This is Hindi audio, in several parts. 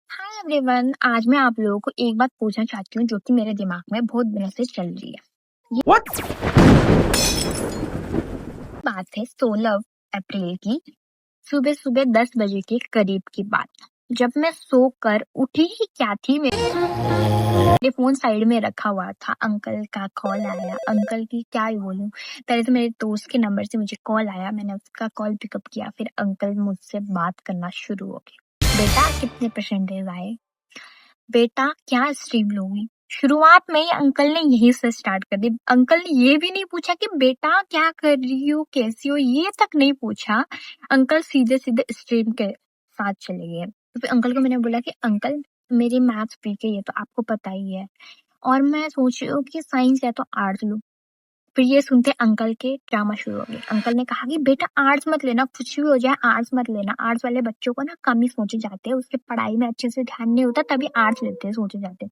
हाय एवरीवन, आज मैं आप लोगों को एक बात पूछना चाहती हूँ जो कि मेरे दिमाग में बहुत दिनों से चल रही है। ये बात है 16 अप्रैल की सुबह सुबह 10 बजे के करीब की बात। जब मैं सोकर उठी ही क्या थी, मेरे फोन साइड में रखा हुआ था, अंकल का कॉल आया। अंकल की क्या ही बोलूं, पहले तो मेरे दोस्त के नंबर से मुझे कॉल आया, मैंने उसका कॉल पिकअप किया, फिर अंकल मुझसे बात करना शुरू हो गए। बेटा कितने परसेंटेज आए, बेटा क्या स्ट्रीम लोगी। शुरुआत में ही अंकल ने यही से स्टार्ट कर दी। अंकल ने ये भी नहीं पूछा कि बेटा क्या कर रही हो, कैसी हो, ये तक नहीं पूछा। अंकल सीधे सीधे स्ट्रीम के साथ चले गए। तो फिर अंकल को मैंने बोला कि अंकल मेरी मैथ्स वीक है, ये तो आपको पता ही है, और मैं सोच रही हूँ कि साइंस या तो आर्ट्स लूँ। फिर ये सुनते अंकल के ड्रामा शुरू हो गए। अंकल ने कहा कि बेटा आर्ट्स मत लेना, कुछ भी हो जाए आर्ट्स मत लेना। आर्ट्स वाले बच्चों को ना कम ही सोचे जाते हैं, उसके पढ़ाई में अच्छे से ध्यान नहीं होता, तभी आर्ट्स लेते हैं, सोचे जाते हैं।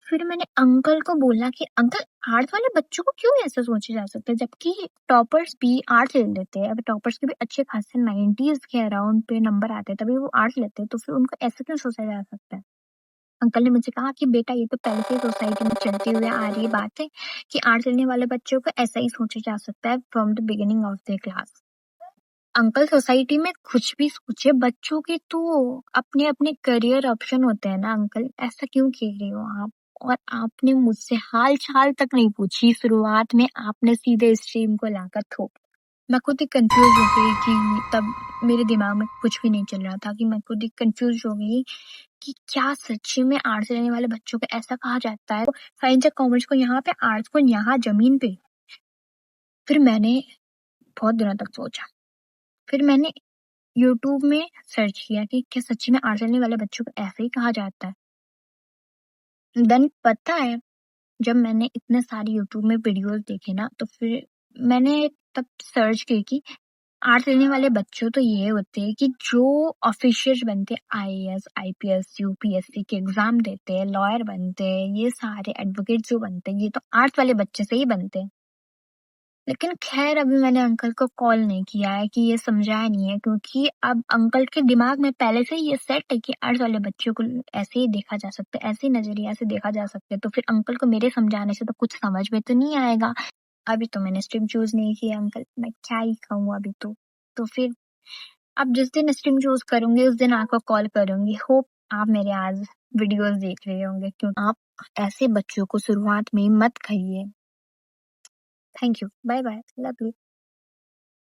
फिर मैंने अंकल को बोला कि अंकल आर्ट्स वाले बच्चों को क्यों ऐसे सोचे जा सकते हैं, जबकि टॉपर्स भी आर्ट्स ले लेते हैं। अब टॉपर्स के भी अच्छे खासे 90s के अराउंड पे नंबर आते हैं, तभी वो आर्ट्स लेते हैं, तो फिर उनको ऐसे क्यों सोचा जा सकता है। अंकल ने मुझसे कहा कि बेटा ये तो पहले से सोसाइटी में चलती हुई आ रही बात है कि आर्ट्स लेने वाले बच्चों को ऐसा ही सोचा जा सकता है from the beginning of the class. Uncle society में कुछ भी सोचे, बच्चों के तो अपने अपने करियर ऑप्शन होते हैं ना अंकल, ऐसा क्यों कह रहे हो आप। और आपने मुझसे हाल चाल तक नहीं पूछी, शुरुआत में आपने सीधे स्ट्रीम को लाकर थोप। मैं खुद ही कंफ्यूज हो गई कि तब मेरे दिमाग में कुछ भी नहीं चल रहा था, कि मैं खुद ही कंफ्यूज हो गई कि क्या सच्ची में आर्ट्स लेने वाले बच्चों को ऐसा कहा जाता है, साइंस या कॉमर्स को यहाँ पे, आर्ट्स को यहाँ जमीन पे। फिर मैंने बहुत दिनों तक सोचा, फिर मैंने यूट्यूब में सर्च किया कि क्या सच्ची में आर्ट्स लेने वाले बच्चों को ऐसे ही कहा जाता है। देन पता है, जब मैंने इतने सारे यूट्यूब में वीडियोस देखे ना, तो फिर मैंने तब सर्च की कि आर्ट्स लेने वाले बच्चों तो ये होते हैं कि जो ऑफिशियल बनते हैं, आईएएस आईपीएस यूपीएससी के एग्जाम देते हैं, लॉयर बनते हैं, ये सारे एडवोकेट जो बनते हैं, ये तो आर्ट्स वाले बच्चे से ही बनते हैं। लेकिन खैर अभी मैंने अंकल को कॉल नहीं किया है कि ये समझाया नहीं है, क्योंकि अब अंकल के दिमाग में पहले से ही ये सेट है कि आर्ट्स वाले बच्चों को ऐसे ही देखा जा सकता है, ऐसे ही नजरिया से देखा जा सकता है। तो फिर अंकल को मेरे समझाने से तो कुछ समझ में तो नहीं आएगा। अभी तो मैंने स्ट्रीम चूज नहीं किया अंकल, मैं क्या ही कहूँ अभी तो फिर अब जिस दिन स्ट्रीम चूज करूंगी उस दिन आपको कॉल करूंगी। होप आप मेरे आज वीडियोस देख रहे होंगे, क्योंकि आप ऐसे बच्चों को शुरुआत में ही मत कहिए। Thank you, bye bye, love you.